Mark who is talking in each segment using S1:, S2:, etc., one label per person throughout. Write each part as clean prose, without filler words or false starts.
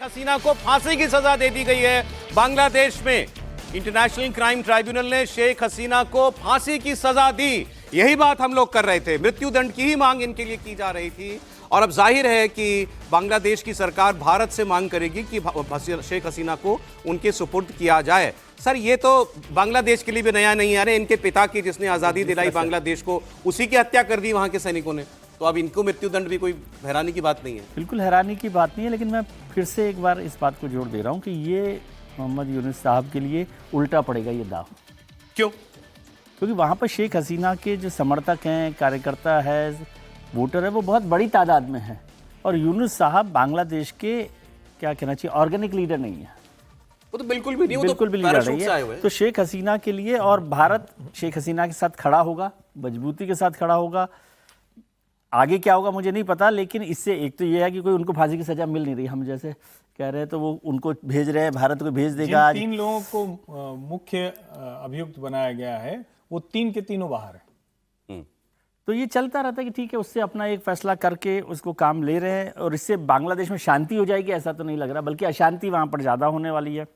S1: हसीना को फांसी की सजा दे दी गई है। बांग्लादेश में इंटरनेशनल क्राइम ट्राइब्यूनल ने शेख हसीना को फांसी की सजा दी। यही बात हम लोग कर रहे थे, मृत्युदंड की ही मांग इनके लिए की जा रही थी। और अब जाहिर है कि बांग्लादेश की सरकार भारत से मांग करेगी कि शेख हसीना को उनके सुपुर्द किया जाए। सर, ये तो बांग्लादेश के लिए भी नया नहीं है। इनके पिता की, जिसने आजादी दिलाई बांग्लादेश को, उसी की हत्या कर दी वहां के सैनिकों ने। तो अब इनको मृत्युदंड भी कोई हैरानी की बात नहीं है।
S2: बिल्कुल हैरानी की बात नहीं है, लेकिन मैं फिर से एक बार इस बात को जोड़ दे रहा हूं कि ये मोहम्मद यूनुस साहब के लिए उल्टा पड़ेगा ये दाव।
S1: क्यों?
S2: क्योंकि वहाँ पर शेख हसीना के जो समर्थक हैं, कार्यकर्ता है, वोटर है, वो बहुत बड़ी तादाद में है। और यूनुस साहब बांग्लादेश के, क्या कहना चाहिए, ऑर्गेनिक लीडर नहीं है।
S1: वो तो बिल्कुल भी नहीं,
S2: बिल्कुल भी लीडर नहीं है। तो शेख हसीना के लिए, और भारत शेख हसीना के साथ खड़ा होगा, मजबूती के साथ खड़ा होगा। आगे क्या होगा मुझे नहीं पता, लेकिन इससे एक तो ये है कि कोई उनको फांसी की सजा मिल नहीं रही। हम जैसे कह रहे हैं तो वो उनको भेज रहे हैं, भारत को भेज देगा। आज
S3: 3 लोगों को मुख्य अभियुक्त बनाया गया है, वो 3 के तीनों बाहर है।
S2: तो ये चलता रहता है कि ठीक है, उससे अपना एक फैसला करके उसको काम ले रहे हैं, और इससे बांग्लादेश में शांति हो जाएगी ऐसा तो नहीं लग रहा, बल्कि अशांति वहां पर ज्यादा होने वाली है।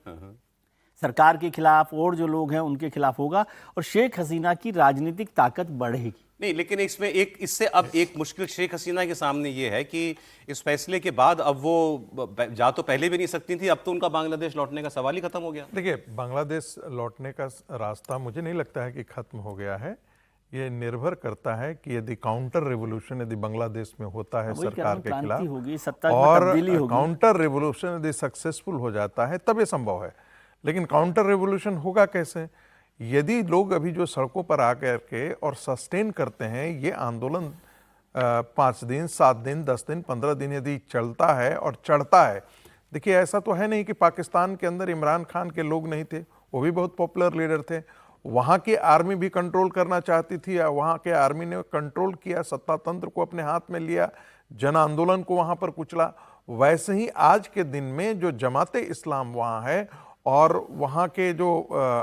S2: सरकार के खिलाफ और जो लोग हैं उनके खिलाफ होगा, और शेख हसीना की राजनीतिक ताकत बढ़ेगी।
S1: नहीं, लेकिन इसमें इससे अब एक मुश्किल शेख हसीना के सामने ये है कि इस फैसले के बाद अब वो जा तो पहले भी नहीं सकती थी, अब तो उनका बांग्लादेश लौटने का सवाल ही खत्म हो गया।
S4: देखिए, बांग्लादेश लौटने का रास्ता मुझे नहीं लगता है कि खत्म हो गया है। ये निर्भर करता है कि यदि काउंटर रेवोल्यूशन यदि बांग्लादेश में होता है सरकार के खिलाफ, और काउंटर रेवोल्यूशन यदि सक्सेसफुल हो जाता है तब ये संभव है। लेकिन काउंटर रेवोल्यूशन होगा कैसे? यदि लोग अभी जो सड़कों पर आकर के और सस्टेन करते हैं ये आंदोलन 5 दिन, 7 दिन, 10 दिन, 15 दिन यदि चलता है और चढ़ता है। देखिए, ऐसा तो है नहीं कि पाकिस्तान के अंदर इमरान खान के लोग नहीं थे, वो भी बहुत पॉपुलर लीडर थे। वहाँ की आर्मी भी कंट्रोल करना चाहती थी, या वहाँ के आर्मी ने कंट्रोल किया, सत्ता तंत्र को अपने हाथ में लिया, जन आंदोलन को वहाँ पर कुचला। वैसे ही आज के दिन में जो जमाते इस्लाम वहाँ है और वहाँ के जो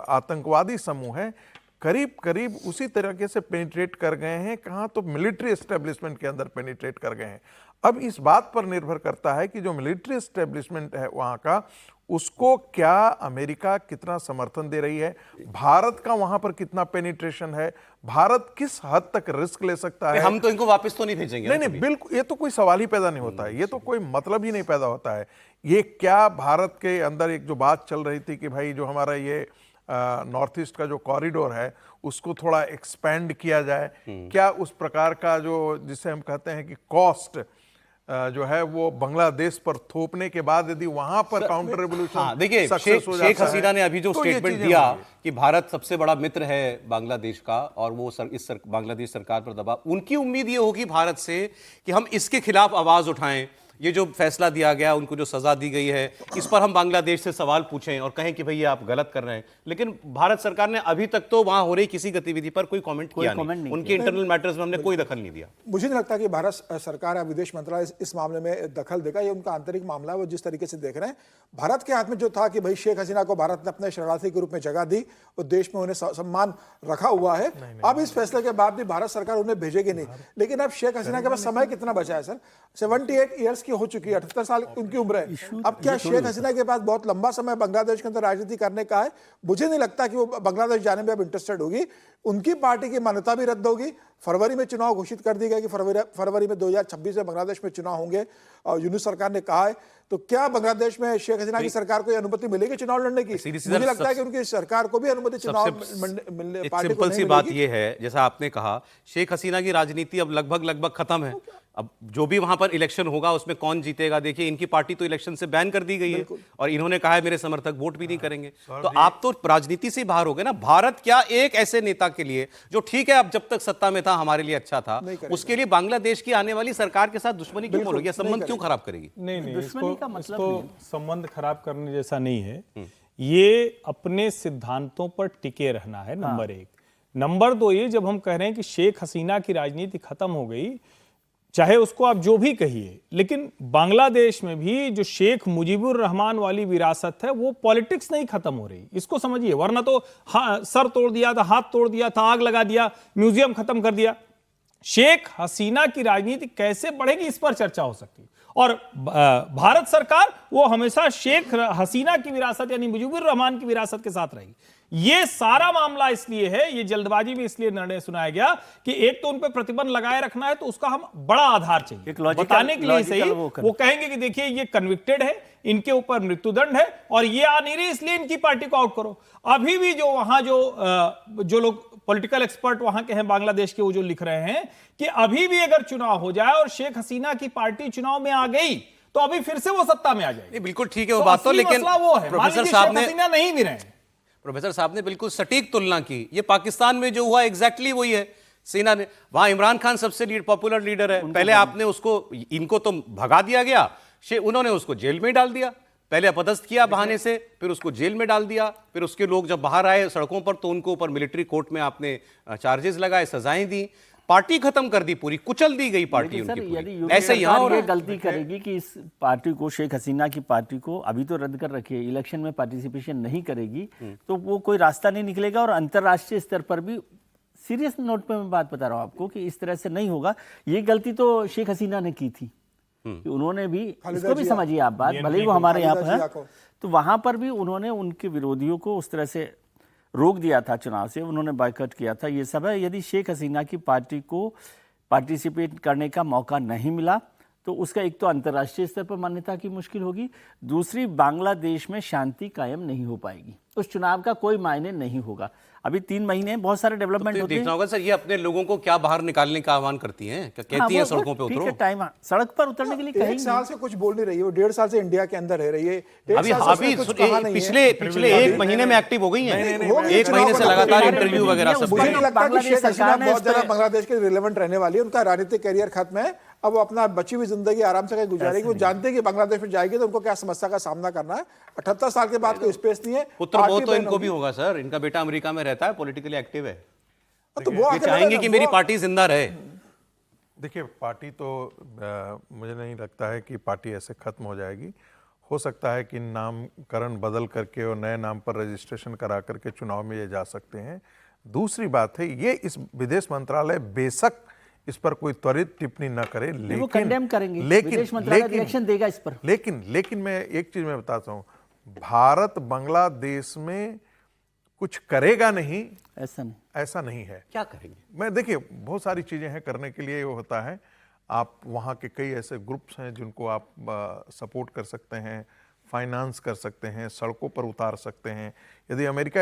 S4: आतंकवादी समूह हैं, करीब करीब उसी तरीके से पेनिट्रेट कर गए हैं। कहाँ तो मिलिट्री एस्टेब्लिशमेंट के अंदर पेनिट्रेट कर गए हैं। अब इस बात पर निर्भर करता है कि जो मिलिट्री एस्टेब्लिशमेंट है वहाँ का, उसको क्या अमेरिका कितना समर्थन दे रही है, भारत का वहां पर कितना पेनिट्रेशन है, भारत किस हद तक रिस्क ले सकता है।
S1: हम तो इनको वापस तो नहीं भेजेंगे।
S4: नहीं, बिल्कुल, ये तो कोई सवाल ही पैदा नहीं होता है, ये तो कोई मतलब ही नहीं पैदा होता है। ये क्या भारत के अंदर एक जो बात चल रही थी कि भाई जो हमारा ये नॉर्थ ईस्ट का जो कॉरिडोर है उसको थोड़ा एक्सपेंड किया जाए, क्या उस प्रकार का जो जिसे हम कहते हैं कि कॉस्ट जो है वो बांग्लादेश पर थोपने के बाद यदि वहां पर काउंटर रेवोल्यूशन,
S1: देखिए, शेख हसीना ने अभी जो स्टेटमेंट दिया कि भारत सबसे बड़ा मित्र है बांग्लादेश का, और वो बांग्लादेश सरकार पर दबाव, उनकी उम्मीद ये होगी भारत से कि हम इसके खिलाफ आवाज उठाएं। ये जो फैसला दिया गया, उनको जो सजा दी गई है, इस पर हम बांग्लादेश से सवाल पूछें और कहें कि भैया आप गलत कर रहे हैं। लेकिन भारत सरकार ने अभी तक तो वहां हो रही किसी गतिविधि पर कोई कमेंट किया नहीं। उनके इंटरनल मैटर्स में हमने कोई दखल नहीं दिया।
S5: मुझे नहीं लगता कि भारत सरकार या विदेश मंत्रालय इस मामले में दखल देगा। ये उनका आंतरिक मामला है, वो जिस तरीके से देख रहे हैं। भारत के हाथ में जो था कि भाई शेख हसीना को भारत ने अपने शरणार्थी के रूप में जगह दी और देश में उन्हें सम्मान रखा हुआ है। अब इस फैसले के बाद भी भारत सरकार उन्हें भेजेगी नहीं। लेकिन अब शेख हसीना के पास समय कितना बचा है सर? 78 ईयर्स की हो चुकी है, 78 साल उनकी उम्र है। अब क्या शेख हसीना के पास बहुत लंबा समय बांग्लादेश के अंदर राजनीति करने का है? मुझे नहीं लगता कि वो बांग्लादेश जाने में अब इंटरेस्टेड होगी। उनकी पार्टी की मान्यता भी रद्द होगी। फरवरी में चुनाव घोषित कर दी गई कि फरवरी में 2026 में बांग्लादेश में चुनाव होंगे, और यूनुस सरकार ने कहा है। तो क्या बांग्लादेश में शेख हसीना की सरकार को अनुमति मिलेगी चुनाव लड़ने की? मुझे लगता है कि उनकी सरकार को भी अनुमति चुनाव मिलने, पार्टी को नहीं
S1: सी बात यह है, जैसा आपने कहा, शेख हसीना की राजनीति अब लगभग खत्म है। अब जो भी वहां पर इलेक्शन होगा उसमें कौन जीतेगा, देखिए, इनकी पार्टी तो इलेक्शन से बैन कर दी गई है, और इन्होंने कहा है मेरे समर्थक वोट भी नहीं करेंगे। तो आप तो राजनीति से बाहर हो गए ना। भारत क्या एक ऐसे नेता के लिए जो, ठीक है, अब जब तक सत्ता में था हमारे लिए अच्छा था, उसके लिए बांग्लादेश की आने वाली सरकार के साथ दुश्मनी क्यों बोलोगी, संबंध क्यों खराब करेगी?
S3: नहीं, इसको संबंध खराब करने जैसा नहीं है। ये अपने सिद्धांतों पर टिके रहना है, नंबर 1। नंबर 2, ये जब हम कह रहे हैं कि शेख हसीना की राजनीति खत्म हो गई, चाहे उसको आप जो भी कहिए, लेकिन बांग्लादेश में भी जो शेख मुजीबुर रहमान वाली विरासत है वो पॉलिटिक्स नहीं खत्म हो रही, इसको समझिए। वरना तो सर तोड़ दिया था, हाथ तोड़ दिया था, आग लगा दिया, म्यूजियम खत्म कर दिया। शेख हसीना की राजनीति कैसे बढ़ेगी इस पर चर्चा हो सकती है। और भारत सरकार वो हमेशा शेख हसीना की विरासत यानी मुजीबुर रहमान की विरासत के साथ रहेगी। ये सारा मामला इसलिए है, ये जल्दबाजी में इसलिए निर्णय सुनाया गया कि एक तो उन पे प्रतिबंध लगाए रखना है, तो उसका हम बड़ा आधार चाहिए बताने के लिए सही। वो कहेंगे कि देखिए ये कन्विक्टेड है, इनके ऊपर मृत्युदंड है और ये आ नहीं रही, इसलिए इनकी पार्टी को आउट करो। अभी भी जो वहां जो लोग पॉलिटिकल एक्सपर्ट वहां के हैं बांग्लादेश के, वो जो लिख रहे हैं कि अभी भी अगर चुनाव हो जाए और शेख हसीना की पार्टी चुनाव में आ गई तो अभी फिर से वो सत्ता में आ जाएगी।
S1: बिल्कुल ठीक है वो बात तो, लेकिन
S3: वो है
S1: प्रोफेसर साहब ने
S3: नहीं भी रहे,
S1: प्रोफेसर साहब ने बिल्कुल सटीक तुलना की। ये पाकिस्तान में जो हुआ एग्जैक्टली वही है। सेना ने वहां इमरान खान सबसे पॉपुलर लीडर है, पहले आपने उसको, इनको तो भगा दिया गया, उन्होंने उसको जेल में डाल दिया, पहले अपदस्थ किया बहाने से, फिर उसको जेल में डाल दिया, फिर उसके लोग जब बाहर आए सड़कों पर तो उनको ऊपर मिलिट्री कोर्ट में आपने चार्जेस लगाए, सजाएं दी, पार्टी खत्म कर दी, पूरी कुचल दी गई पार्टी उनकी पूरी। ऐसे यहाँ हो रहा है।
S2: गलती करेगी कि इस पार्टी को, शेख हसीना की पार्टी को अभी तो रद्द कर रखी है, इलेक्शन में पार्टिसिपेशन नहीं करेगी तो वो कोई रास्ता नहीं निकलेगा। और अंतर्राष्ट्रीय स्तर पर भी सीरियस नोट पे मैं बात बता रहा हूँ आपको कि इस तरह से नहीं होगा। ये गलती तो शेख हसीना ने की थी, उन्होंने भी, इसको भी समझिए आप बात, भले ही वो हमारे यहाँ पर है, तो वहां पर भी उन्होंने उनके विरोधियों को उस तरह से रोक दिया था चुनाव से, उन्होंने बायकॉट किया था। ये सब है। यदि शेख हसीना की पार्टी को पार्टिसिपेट करने का मौका नहीं मिला तो उसका एक तो अंतर्राष्ट्रीय स्तर पर मान्यता की मुश्किल होगी, दूसरी बांग्लादेश में शांति कायम नहीं हो पाएगी, उस चुनाव का कोई मायने नहीं होगा। अभी 3 महीने बहुत सारे डेवलपमेंट होते हैं।
S1: देखना होगा सर, ये अपने लोगों को क्या बाहर निकालने का आह्वान करती हैं, क्या कहती हैं सड़कों पे उतरो?
S2: टाइम सड़क पर उतरने के लिए कहीं
S5: 1 साल से कुछ बोल नहीं रही है, वो 1.5 साल से इंडिया के अंदर रह रही है।
S1: अभी पिछले 1 महीने में एक्टिव हो गई हैं, 1 महीने से लगातार इंटरव्यू वगैरह सब।
S5: मुझे नहीं लगता कि शेख हसीना बहुत ज्यादा बांग्लादेश के रिलेवेंट रहने वाली है, उनका राजनीतिक करियर खत्म है, अब वो अपना बची हुई जिंदगी आराम से गुजारेगी। वो जानते हैं कि बांग्लादेश में जाएगी तो उनको क्या समस्या का सामना करना है। 78 साल के बाद कोई स्पेस नहीं है।
S1: पुत्र वो तो इनको भी होगा सर, इनका बेटा अमेरिका में रहता है, पॉलिटिकली एक्टिव है,
S5: तो वो
S1: ये चाहेंगे कि मेरी पार्टी जिंदा रहे।
S4: देखिए पार्टी तो मुझे नहीं लगता है कि पार्टी ऐसे खत्म हो जाएगी। हो सकता है कि नामकरण बदल करके और नए नाम पर रजिस्ट्रेशन करा करके चुनाव में ये जा सकते हैं। दूसरी बात है, ये इस विदेश मंत्रालय बेशक इस पर कोई त्वरित टिप्पणी न करे, लेकिन
S2: वो कंडेम करेंगे, विदेश मंत्रालय रिएक्शन देगा इस पर।
S4: लेकिन मैं एक चीज मैं बताता हूं, भारत बांग्लादेश में कुछ करेगा नहीं, ऐसा नहीं है।
S1: क्या करेंगे?
S4: मैं देखिए बहुत सारी चीजें हैं करने के लिए, वो होता है आप वहाँ के कई ऐसे ग्रुप्स हैं जिनको आप सपोर्ट कर सकते हैं, फाइनेंस कर सकते हैं, सड़कों पर उतार सकते हैं। यदि अमेरिका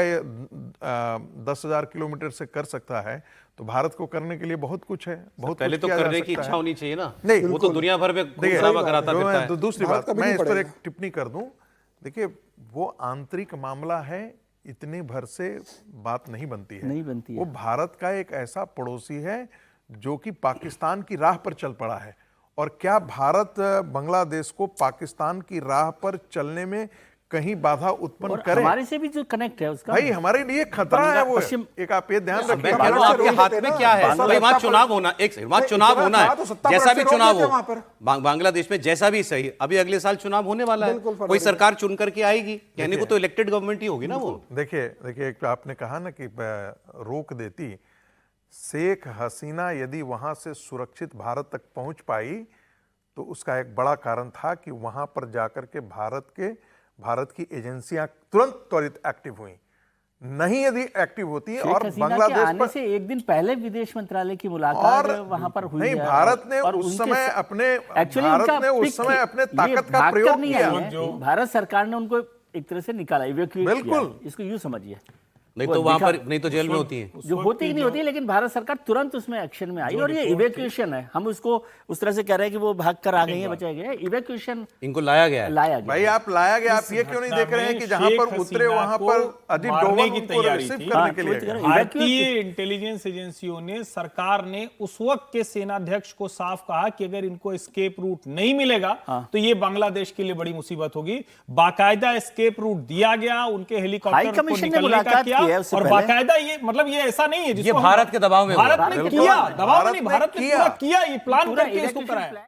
S4: 10,000 किलोमीटर से कर सकता है तो भारत को करने के लिए बहुत कुछ है। बहुत
S1: पहले तो करने की इच्छा होनी चाहिए ना।
S4: नहीं,
S1: वो तो दुनिया भर में कराता फिरता है।
S4: दूसरी बात मैं इस पर एक टिप्पणी कर दूं, देखिए वो आंतरिक मामला है, इतने भर से बात नहीं बनती है। वो भारत का एक ऐसा पड़ोसी है जो कि पाकिस्तान की राह पर चल पड़ा है, और क्या भारत बांग्लादेश को पाकिस्तान की राह पर चलने में कहीं बाधा उत्पन्न करे?
S2: हमारे से भी जो कनेक्ट है उसका
S4: भाई हमारे लिए खतरा है वो। एक आप ये ध्यान रखिए,
S1: आपके हाथ में क्या है? वहां चुनाव होना, वहां चुनाव होना है, जैसा भी चुनाव हो बांग्लादेश में, जैसा भी सही। अभी अगले साल चुनाव होने वाला है, कोई सरकार चुन करके आएगी, कहने को तो इलेक्टेड गवर्नमेंट ही होगी ना वो।
S4: देखिए आपने कहा ना कि रोक देती, शेख हसीना यदि वहां से सुरक्षित भारत तक पहुंच पाई तो उसका एक बड़ा कारण था कि वहां पर जाकर के भारत की एजेंसियां तुरंत त्वरित एक्टिव हुई। नहीं यदि एक्टिव होती और बांग्लादेश
S2: आने पर से एक दिन पहले विदेश मंत्रालय की मुलाकात वहां पर हुई
S4: नहीं, भारत ने उस समय अपने ताकत का प्रयोग किया।
S2: भारत सरकार ने उनको एक तरह से निकाला, इवैक्यूएट किया। इसको यूं समझिए,
S1: नहीं तो वहां पर नहीं तो जेल में होती है,
S2: जो होती ही नहीं होती है, लेकिन भारत सरकार तुरंत उसमें एक्शन में आई। और ये इवैक्यूएशन है, हम उसको उस तरह से कह रहे हैं कि वो भाग कर आ गई है, बचाए गए। इवैक्यूएशन
S1: इनको लाया गया
S4: भाई, आप लाया गया, आप ये क्यों नहीं देख रहे हैं कि जहां पर उतरे वहां पर अजीत डोभाल की तैयारी रिसीव करने के लिए
S3: भारतीय इंटेलिजेंस एजेंसियों ने, सरकार ने उस वक्त के सेनाध्यक्ष को साफ कहा कि अगर इनको एस्केप रूट नहीं मिलेगा तो ये बांग्लादेश के लिए बड़ी मुसीबत होगी। बाकायदा एस्केप रूट दिया गया, उनके हेलीकॉप्टर को निकलने का किया, और बाकायदा ये मतलब ये ऐसा नहीं है
S1: ये भारत के दबाव में,
S3: भारत ने किया, दबाव नहीं, भारत ने किया, ये प्लान करके इसको कराया।